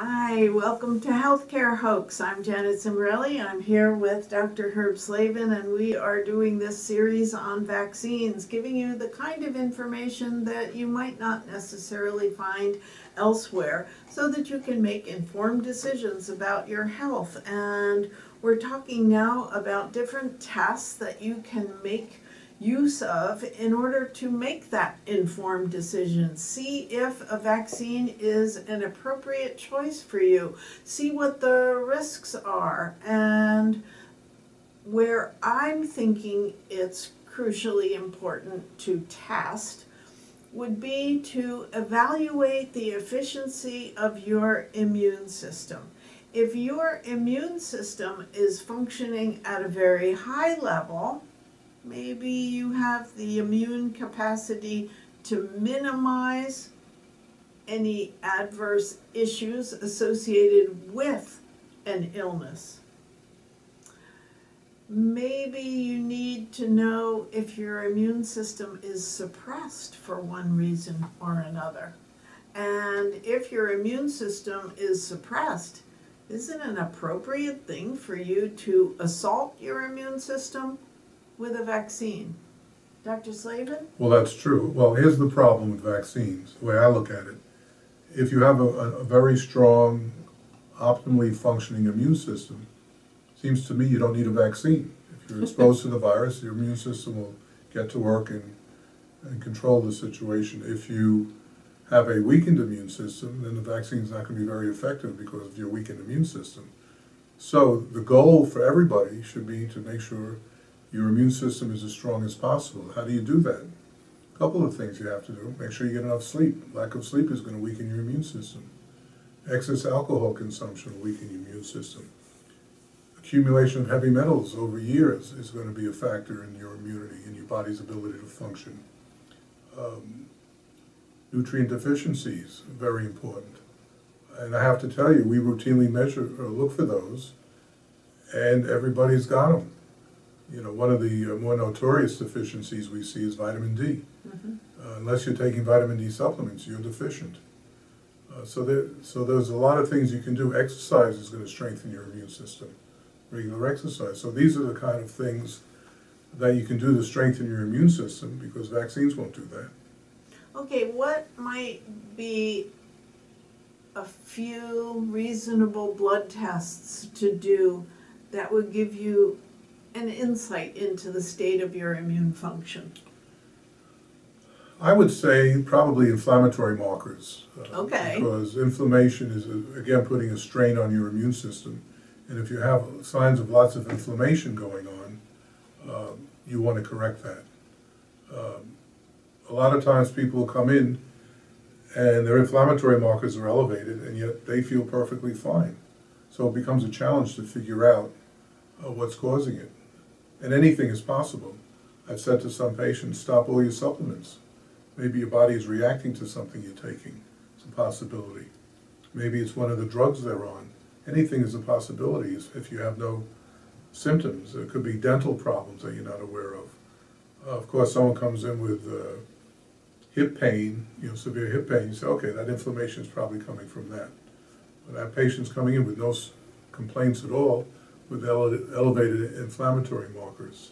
Hi, welcome to Care Hoax. I'm Janet Cimorelli. I'm here with Dr. Herb Slavin, and we are doing this series on vaccines, giving you the kind of information that you might not necessarily find elsewhere so that you can make informed decisions about your health. And we're talking now about different tests that you can make use of in order to make that informed decision. See if a vaccine is an appropriate choice for you. See what the risks are. And where I'm thinking it's crucially important to test would be to evaluate the efficiency of your immune system. If your immune system is functioning at a very high level, maybe you have the immune capacity to minimize any adverse issues associated with an illness. Maybe you need to know if your immune system is suppressed for one reason or another. And if your immune system is suppressed, isn't it an appropriate thing for you to assault your immune system with a vaccine? Dr. Slavin? Well, that's true. Well, here's the problem with vaccines, the way I look at it. If you have a very strong, optimally functioning immune system, seems to me you don't need a vaccine. If you're exposed to the virus, your immune system will get to work and control the situation. If you have a weakened immune system, then the vaccine's not going to be very effective because of your weakened immune system. So the goal for everybody should be to make sure your immune system is as strong as possible. How do you do that? A couple of things you have to do. Make sure you get enough sleep. Lack of sleep is going to weaken your immune system. Excess alcohol consumption will weaken your immune system. Accumulation of heavy metals over years is going to be a factor in your immunity and your body's ability to function. Nutrient deficiencies, very important. And I have to tell you, we routinely measure or look for those, and everybody's got them. You know, one of the more notorious deficiencies we see is vitamin D. Unless you're taking vitamin D supplements, you're deficient. So there's a lot of things you can do. Exercise is going to strengthen your immune system, regular exercise. So these are the kind of things that you can do to strengthen your immune system, because vaccines won't do that. Okay, what might be a few reasonable blood tests to do that would give you an insight into the state of your immune function? I would say probably inflammatory markers. Okay. Because inflammation is, again, putting a strain on your immune system. And if you have signs of lots of inflammation going on, you want to correct that. A lot of times people come in and their inflammatory markers are elevated, and yet they feel perfectly fine. So it becomes a challenge to figure out what's causing it. And anything is possible. I've said to some patients, stop all your supplements. Maybe your body is reacting to something you're taking. It's a possibility. Maybe it's one of the drugs they're on. Anything is a possibility if you have no symptoms. It could be dental problems that you're not aware of. Of course, someone comes in with hip pain, severe hip pain. You say, okay, that inflammation is probably coming from that. But that patient's coming in with no complaints at all, with elevated inflammatory markers.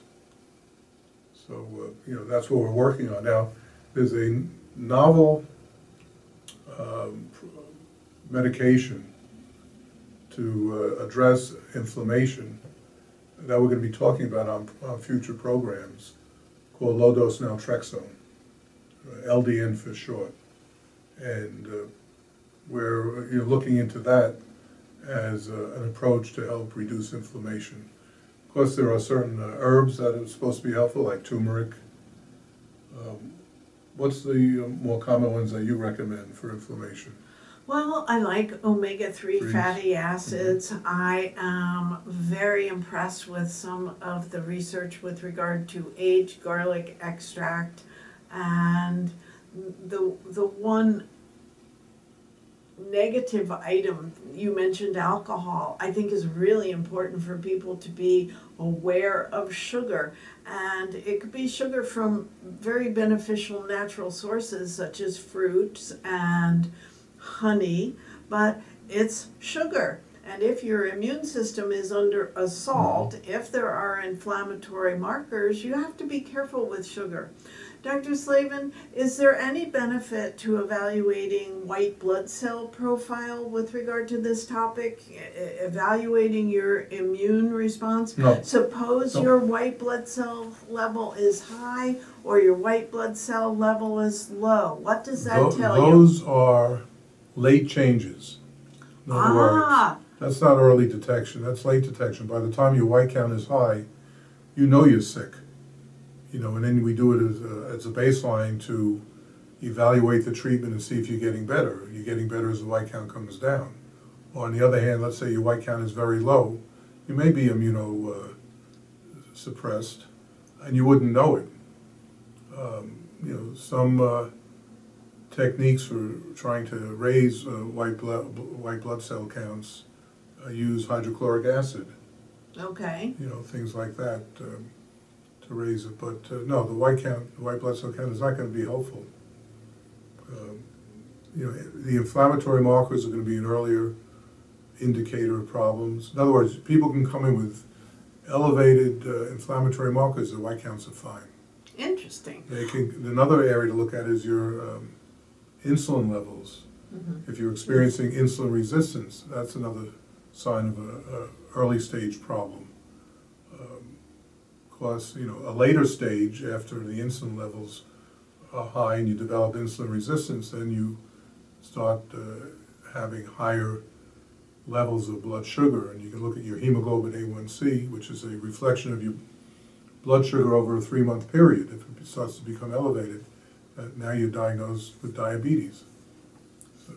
So, that's what we're working on. Now, there's a novel medication to address inflammation that we're going to be talking about on future programs, called low-dose naltrexone, LDN for short. And we're looking into that as an approach to help reduce inflammation. Of course, there are certain herbs that are supposed to be helpful, like turmeric. What's the more common ones that you recommend for inflammation? Well, I like omega-3 fatty acids. I am very impressed with some of the research with regard to aged garlic extract. And the one negative item, you mentioned alcohol, I think is really important for people to be aware of sugar. And it could be sugar from very beneficial natural sources such as fruits and honey, but it's sugar. And if your immune system is under assault, if there are inflammatory markers, you have to be careful with sugar. Dr. Slavin, is there any benefit to evaluating white blood cell profile with regard to this topic? Evaluating your immune response? No. Suppose No. your white blood cell level is high or your white blood cell level is low. What does that tell you? Those are late changes. In other words, that's not early detection, that's late detection. By the time your white count is high, you know you're sick. You know, and then we do it as a baseline to evaluate the treatment and see if you're getting better. You're getting better as the white count comes down. Or on the other hand, let's say your white count is very low, you may be immunosuppressed, and you wouldn't know it. You know, some techniques for trying to raise white blood cell counts use hydrochloric acid. Okay. You know, things like that. To raise it, but no, the white blood cell count is not going to be helpful. You know, the inflammatory markers are going to be an earlier indicator of problems. In other words, people can come in with elevated inflammatory markers, their white counts are fine. Interesting. Another area to look at is your insulin levels. Mm-hmm. If you're experiencing insulin resistance, that's another sign of an early stage problem. Plus, you know, a later stage after the insulin levels are high and you develop insulin resistance, then you start having higher levels of blood sugar, and you can look at your hemoglobin A1C, which is a reflection of your blood sugar over a 3-month period. If it starts to become elevated, now you're diagnosed with diabetes. So,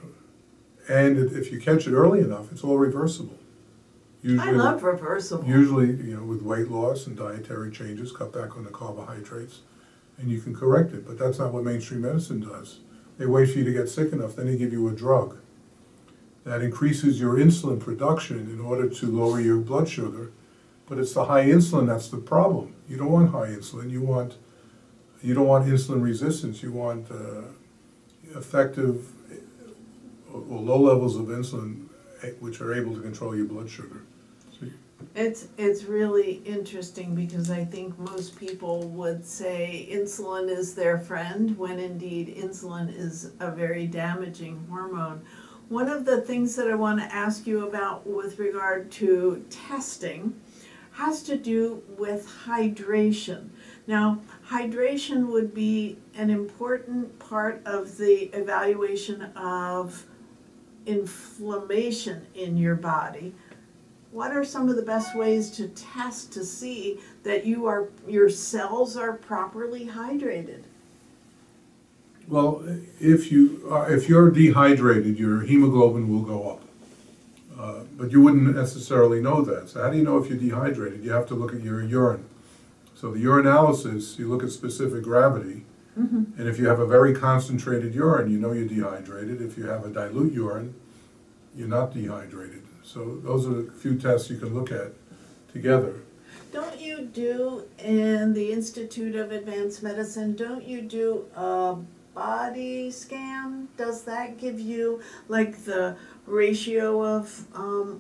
and if you catch it early enough, it's all reversible. Usually, I love reversible. Usually, you know, with weight loss and dietary changes, cut back on the carbohydrates, and you can correct it. But that's not what mainstream medicine does. They wait for you to get sick enough, then they give you a drug that increases your insulin production in order to lower your blood sugar. But it's the high insulin that's the problem. You don't want high insulin. You don't want insulin resistance. You want effective or low levels of insulin which are able to control your blood sugar. It's really interesting because I think most people would say insulin is their friend when indeed insulin is a very damaging hormone. One of the things that I want to ask you about with regard to testing has to do with hydration. Now, hydration would be an important part of the evaluation of inflammation in your body. What are some of the best ways to test to see that your cells are properly hydrated? Well, if you're dehydrated, your hemoglobin will go up. But you wouldn't necessarily know that. So how do you know if you're dehydrated? You have to look at your urine. So the urinalysis, you look at specific gravity. Mm-hmm. And if you have a very concentrated urine, you know you're dehydrated. If you have a dilute urine, you're not dehydrated. So those are a few tests you can look at together. Don't you do, in the Institute of Advanced Medicine, don't you do a body scan? Does that give you like the ratio of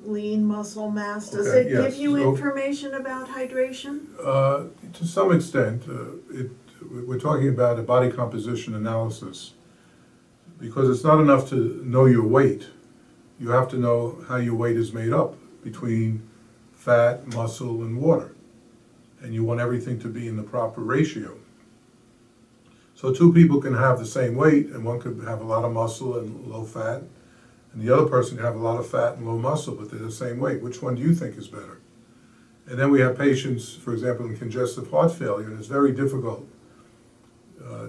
lean muscle mass? Does it give you information about hydration? To some extent. We're talking about a body composition analysis because it's not enough to know your weight. You have to know how your weight is made up between fat, muscle, and water. And you want everything to be in the proper ratio. So two people can have the same weight, and one could have a lot of muscle and low fat, and the other person can have a lot of fat and low muscle, but they're the same weight. Which one do you think is better? And then we have patients, for example, in congestive heart failure, and it's very difficult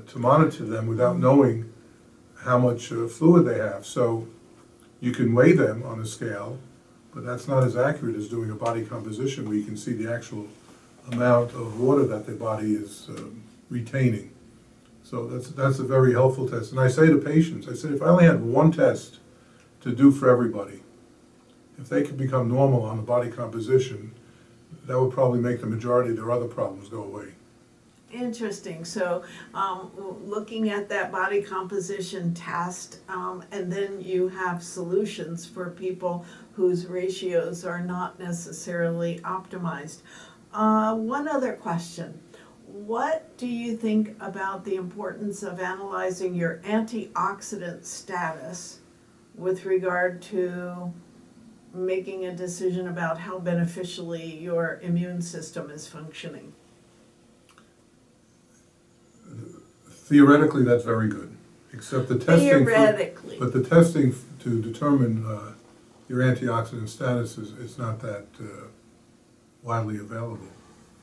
to monitor them without knowing how much fluid they have. So you can weigh them on a scale, but that's not as accurate as doing a body composition where you can see the actual amount of water that their body is retaining. So that's a very helpful test. And I say to patients, I said, if I only had one test to do for everybody, if they could become normal on the body composition, that would probably make the majority of their other problems go away. Interesting. So, looking at that body composition test, and then you have solutions for people whose ratios are not necessarily optimized. One other question. What do you think about the importance of analyzing your antioxidant status with regard to making a decision about how beneficially your immune system is functioning? Theoretically, that's very good, except the testing. Theoretically. But the testing to determine your antioxidant status is not that widely available.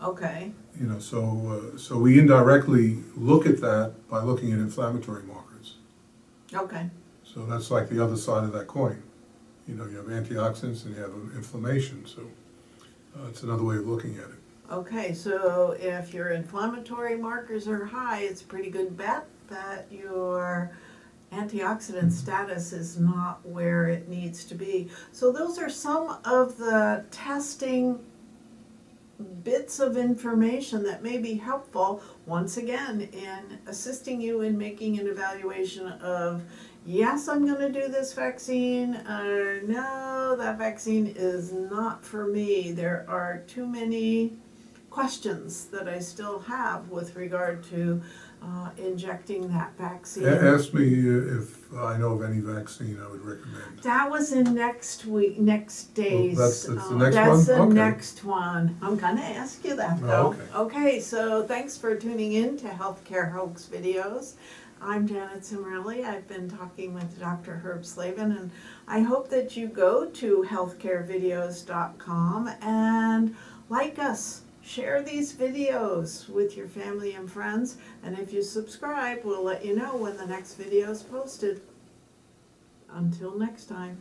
Okay. You know, so we indirectly look at that by looking at inflammatory markers. Okay. So that's like the other side of that coin. You know, you have antioxidants and you have inflammation, so it's another way of looking at it. Okay, so if your inflammatory markers are high, it's a pretty good bet that your antioxidant status is not where it needs to be. So those are some of the testing bits of information that may be helpful, once again, in assisting you in making an evaluation of, yes, I'm going to do this vaccine, or no, that vaccine is not for me. There are too many questions that I still have with regard to injecting that vaccine. Ask me if I know of any vaccine I would recommend. That was in next days. Well, that's the next one? That's the Okay. next one. I'm gonna ask you that though. Oh, okay. Okay, so thanks for tuning in to Healthcare Hoax videos. I'm Janet Cimorelli. I've been talking with Dr. Herb Slavin, and I hope that you go to healthcarevideos.com and like us. Share these videos with your family and friends, and if you subscribe, we'll let you know when the next video is posted. Until next time.